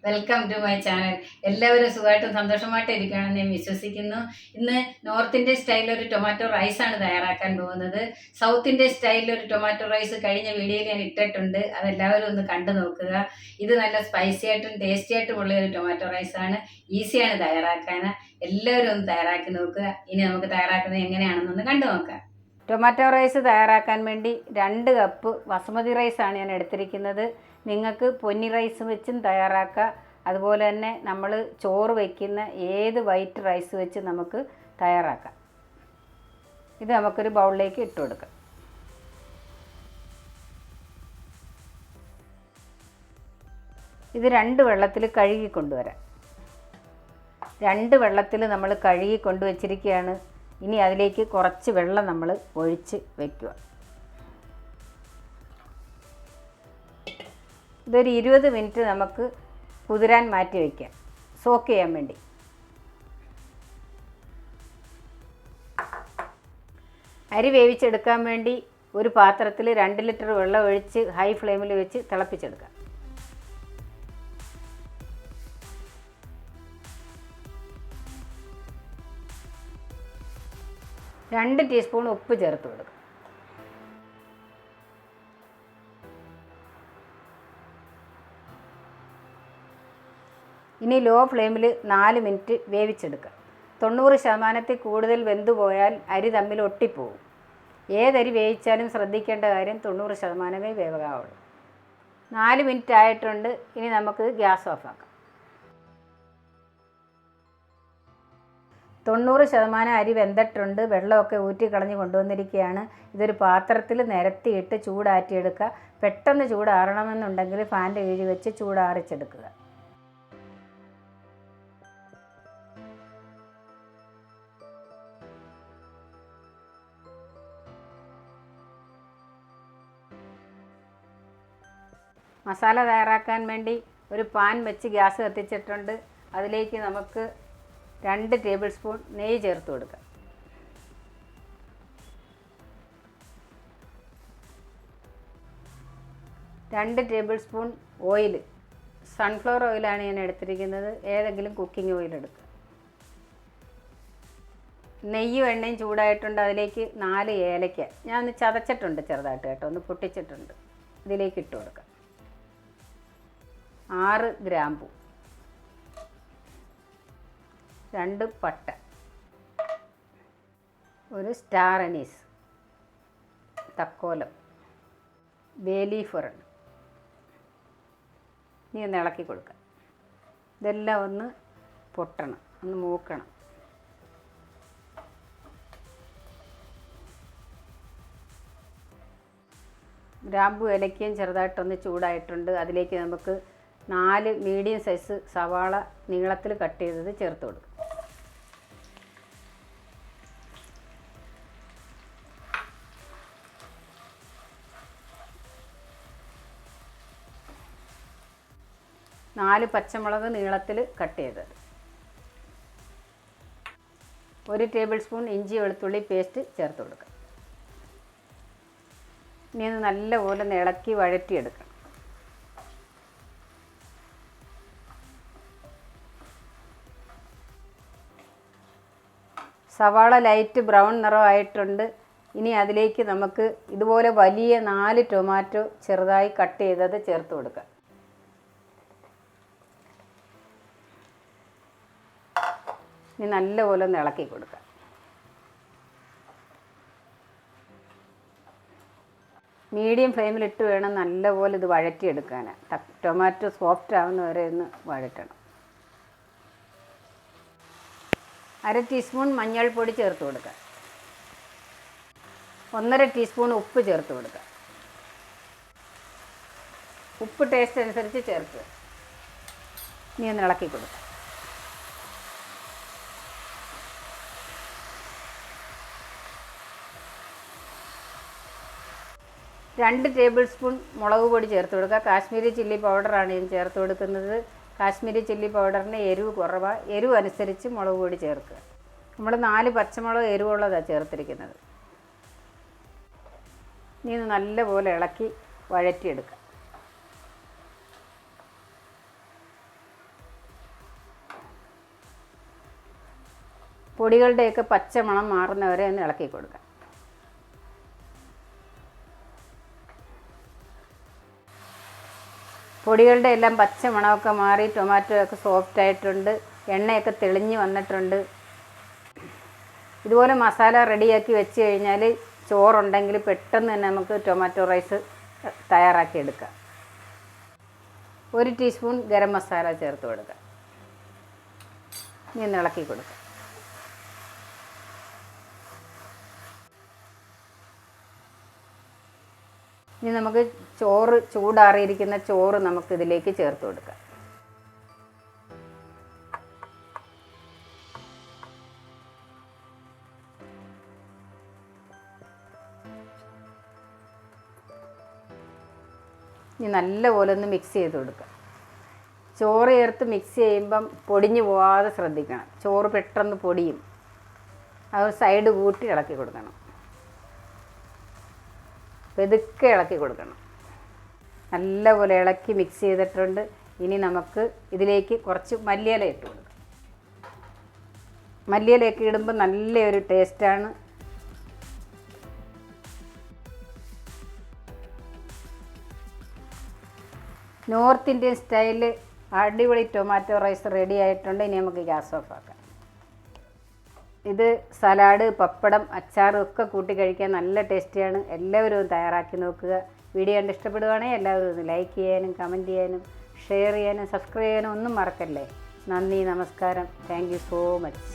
Welcome to my channel. എല്ലാവരും സുഖമായിട്ടും സന്തോഷമായിട്ടും ഇരിക്കുകയാണെന്ന് ഞാൻ വിശ്വസിക്കുന്നു. ഇന്ന് നോർത്ത് ഇന്ത്യൻ സ്റ്റൈലിൽ ഒരു ടൊമാറ്റോ റൈസാണ് തയ്യാറാക്കാൻ പോകുന്നത്. സൗത്ത് ഇന്ത്യൻ സ്റ്റൈലിൽ ഒരു ടൊമാറ്റോ റൈസ് കഴിഞ്ഞ വീഡിയോയിൽ ഞാൻ ഇട്ടിട്ടുണ്ട്, അതെല്ലാവരും ഒന്ന് കണ്ടു നോക്കുക. ഇത് നല്ല സ്പൈസി ആയിട്ടും ടേസ്റ്റി ആയിട്ടും ഉള്ള ഒരു ടൊമാറ്റോ റൈസാണ്. ഈസിയാണ് തയ്യാറാക്കാൻ. എല്ലാവരും ഒന്ന് തയ്യാറാക്കി നോക്കുക. ഇനി നമുക്ക് തയ്യാറാക്കുന്നത് എങ്ങനെയാണെന്നൊന്ന് കണ്ടു നോക്കാം. ടൊമാറ്റോ റൈസ് തയ്യാറാക്കാൻ വേണ്ടി 2 കപ്പ് ബസ്മതി റൈസാണ് ഞാൻ എടുത്തിരിക്കുന്നത്. നിങ്ങൾക്ക് പൊന്നി റൈസ് വെച്ചും തയ്യാറാക്കാം. അതുപോലെ തന്നെ നമ്മൾ ചോറ് വയ്ക്കുന്ന ഏത് വൈറ്റ് റൈസ് വെച്ച് നമുക്ക് തയ്യാറാക്കാം. ഇത് നമുക്കൊരു ബൗളിലേക്ക് ഇട്ട് കൊടുക്കാം. ഇത് 2 വെള്ളത്തിൽ കഴുകി കൊണ്ടുവരാം. 2 വെള്ളത്തിൽ നമ്മൾ കഴുകി കൊണ്ടുവച്ചിരിക്കുകയാണ്. ഇനി അതിലേക്ക് കുറച്ച് വെള്ളം നമ്മൾ ഒഴിച്ച് വയ്ക്കുക. ഇതൊരു 20 മിനിറ്റ് നമുക്ക് കുതിരാൻ മാറ്റി വയ്ക്കാം, സോക്ക് ചെയ്യാൻ വേണ്ടി. അരി വേവിച്ചെടുക്കാൻ വേണ്ടി ഒരു പാത്രത്തിൽ 2 ലിറ്റർ വെള്ളം ഒഴിച്ച് ഹൈ ഫ്ലെയിമിൽ വെച്ച് തിളപ്പിച്ചെടുക്കാം. രണ്ട് ടീസ്പൂൺ ഉപ്പ് ചേർത്ത് കൊടുക്കുക. ഇനി ലോ ഫ്ലെയിമിൽ 4 മിനിറ്റ് വേവിച്ചെടുക്കുക. 90% കൂടുതൽ വെന്തുപോയാൽ അരി തമ്മിൽ ഒട്ടിപ്പോവും. ഏതരി വേവിച്ചാലും ശ്രദ്ധിക്കേണ്ട കാര്യം 90% വേവാവുള്ളൂ. 4 മിനിറ്റ് ആയിട്ടുണ്ട്. ഇനി നമുക്ക് ഗ്യാസ് ഓഫാക്കാം. 90% അരി വെന്തിട്ടുണ്ട്. വെള്ളമൊക്കെ ഊറ്റി കളഞ്ഞ് കൊണ്ടുവന്നിരിക്കുകയാണ്. ഇതൊരു പാത്രത്തിൽ നിരത്തിയിട്ട് ചൂടാറ്റിയെടുക്കുക. പെട്ടെന്ന് ചൂടാറണമെന്നുണ്ടെങ്കിൽ ഫാൻ്റെ കീഴിൽ വെച്ച് ചൂടാറിച്ചെടുക്കുക. മസാല തയ്യാറാക്കാൻ വേണ്ടി ഒരു പാൻ വെച്ച് ഗ്യാസ് കത്തിച്ചിട്ടുണ്ട്. അതിലേക്ക് നമുക്ക് 2 ടേബിൾ സ്പൂൺ നെയ്യ് ചേർത്ത് കൊടുക്കാം. 2 ടേബിൾ സ്പൂൺ ഓയിൽ, സൺഫ്ലവർ ഓയിലാണ് ഞാൻ എടുത്തിരിക്കുന്നത്. ഏതെങ്കിലും കുക്കിംഗ് ഓയിൽ എടുക്കുക. നെയ്യും എണ്ണയും ചൂടായിട്ടുണ്ട്. അതിലേക്ക് 4 ഏലക്ക ഞാൻ ഒന്ന് ചതച്ചിട്ടുണ്ട് ചെറുതായിട്ട് കേട്ടോ, ഒന്ന് പൊട്ടിച്ചിട്ടുണ്ട്. ഇതിലേക്ക് ഇട്ട് കൊടുക്കാം. 6 ഗ്രാമ്പു, 2 പട്ട, ഒരു സ്റ്റാർ അനീസ്, തക്കോലം, ബേ ലീഫ് ഒരെണ്ണം. ഇനി ഒന്ന് ഇളക്കി കൊടുക്കാം. ഇതെല്ലാം ഒന്ന് പൊട്ടണം, ഒന്ന് മൂക്കണം. ഗ്രാമ്പു ഇലക്കയും ചെറുതായിട്ടൊന്ന് ചൂടായിട്ടുണ്ട്. അതിലേക്ക് നമുക്ക് 4 മീഡിയം സൈസ് സവാള നീളത്തിൽ കട്ട് ചെയ്തത് ചേർത്ത് കൊടുക്കും. നാല് പച്ചമുളക് നീളത്തിൽ കട്ട് ചെയ്തത്. 1 ടേബിൾ സ്പൂൺ ഇഞ്ചി വെളുത്തുള്ളി പേസ്റ്റ് ചേർത്ത് കൊടുക്കുക. ഇനി ഒന്ന് നല്ലപോലെ ഇളക്കി വഴറ്റിയെടുക്കണം. സവാള ലൈറ്റ് ബ്രൗൺ നിറമായിട്ടുണ്ട്. ഇനി അതിലേക്ക് നമുക്ക് ഇതുപോലെ വലിയ 4 ടൊമാറ്റോ ചെറുതായി കട്ട് ചെയ്തത് ചേർത്ത് കൊടുക്കുക. ഇനി നല്ലപോലെ ഒന്ന് ഇളക്കി കൊടുക്കുക. മീഡിയം ഫ്ലെയിമിലിട്ട് വേണം നല്ലപോലെ ഇത് വഴറ്റിയെടുക്കാൻ. ടൊമാറ്റോ സോഫ്റ്റ് ആവുന്നവരെ ഒന്ന് വഴറ്റണം. 1/2 ടീസ്പൂൺ മഞ്ഞൾപ്പൊടി ചേർത്ത് കൊടുക്കുക. 1/2 ടീസ്പൂൺ ഉപ്പ് ചേർത്ത് കൊടുക്കുക. ഉപ്പ് ടേസ്റ്റ് അനുസരിച്ച് ചേർക്കുക. ഇനി ഒന്ന് ഇളക്കി കൊടുക്കുക. രണ്ട് ടേബിൾ സ്പൂൺ മുളക് പൊടി ചേർത്ത് കൊടുക്കുക. കാശ്മീരി ചില്ലി പൗഡറാണ് ഞാൻ ചേർത്ത് കൊടുക്കുന്നത്. കാശ്മീരി ചില്ലി പൗഡറിന് എരിവ് കുറവാണ്. എരിവ് അനുസരിച്ച് മുളക് പൊടി ചേർക്കുക. നമ്മൾ 4 പച്ചമുളക് എരിവുള്ളതാണ് ചേർത്തിരിക്കുന്നത്. ഇനി ഇത് നല്ലപോലെ ഇളക്കി വഴറ്റിയെടുക്കുക. പൊടികളുടെയൊക്കെ പച്ചമണം മാറുന്നവരെ ഒന്ന് ഇളക്കി കൊടുക്കാം. പൊടികളുടെ എല്ലാം പച്ചമണമൊക്കെ മാറി ടൊമാറ്റോ ഒക്കെ സോഫ്റ്റ് ആയിട്ടുണ്ട്, എണ്ണയൊക്കെ തെളിഞ്ഞ് വന്നിട്ടുണ്ട്. ഇതുപോലെ മസാല റെഡിയാക്കി വെച്ച് കഴിഞ്ഞാൽ ചോറുണ്ടെങ്കിൽ പെട്ടെന്ന് തന്നെ നമുക്ക് ടൊമാറ്റോ റൈസ് തയ്യാറാക്കി എടുക്കാം. 1 ടീസ്പൂൺ ഗരം മസാല ചേർത്ത് കൊടുക്കാം. ഇനി ഇളക്കി കൊടുക്കാം. ഇനി നമുക്ക് ചോറ് ചൂടാറിയിരിക്കുന്ന ചോറ് നമുക്കിതിലേക്ക് ചേർത്ത് കൊടുക്കാം. ഇനി നല്ലപോലെ ഒന്ന് മിക്സ് ചെയ്ത് കൊടുക്കുക. ചോറ് ചേർത്ത് മിക്സ് ചെയ്യുമ്പം പൊടിഞ്ഞു പോകാതെ ശ്രദ്ധിക്കണം. ചോറ് പെട്ടെന്ന് പൊടിയും. അത് സൈഡ് കൂട്ടി ഇളക്കി കൊടുക്കണം. പെതുക്കെ ഇളക്കി കൊടുക്കണം. നല്ലപോലെ ഇളക്കി മിക്സ് ചെയ്തിട്ടുണ്ട്. ഇനി നമുക്ക് ഇതിലേക്ക് കുറച്ച് മല്ലിയില ഇട്ട് കൊടുക്കാം. മല്ലിയിലയൊക്കെ ഇടുമ്പോൾ നല്ലൊരു ടേസ്റ്റാണ്. നോർത്ത് ഇന്ത്യൻ സ്റ്റൈലിൽ അടിപൊളി ടൊമാറ്റോ റൈസ് റെഡി ആയിട്ടുണ്ട്. ഇനി നമുക്ക് ഗ്യാസ് ഓഫ് ആക്കാം. ഇത് സലാഡ്, പപ്പടം, അച്ചാറും ഒക്കെ കൂട്ടി കഴിക്കാൻ നല്ല ടേസ്റ്റിയാണ്. എല്ലാവരും ഒന്ന് തയ്യാറാക്കി നോക്കുക. വീഡിയോ കണ്ട് ഇഷ്ടപ്പെടുകയാണെങ്കിൽ എല്ലാവരും ഒന്ന് ലൈക്ക് ചെയ്യാനും കമൻറ്റ് ചെയ്യാനും ഷെയർ ചെയ്യാനും സബ്സ്ക്രൈബ് ചെയ്യാനും ഒന്നും മറക്കല്ലേ. നന്ദി, നമസ്കാരം. Thank you so much.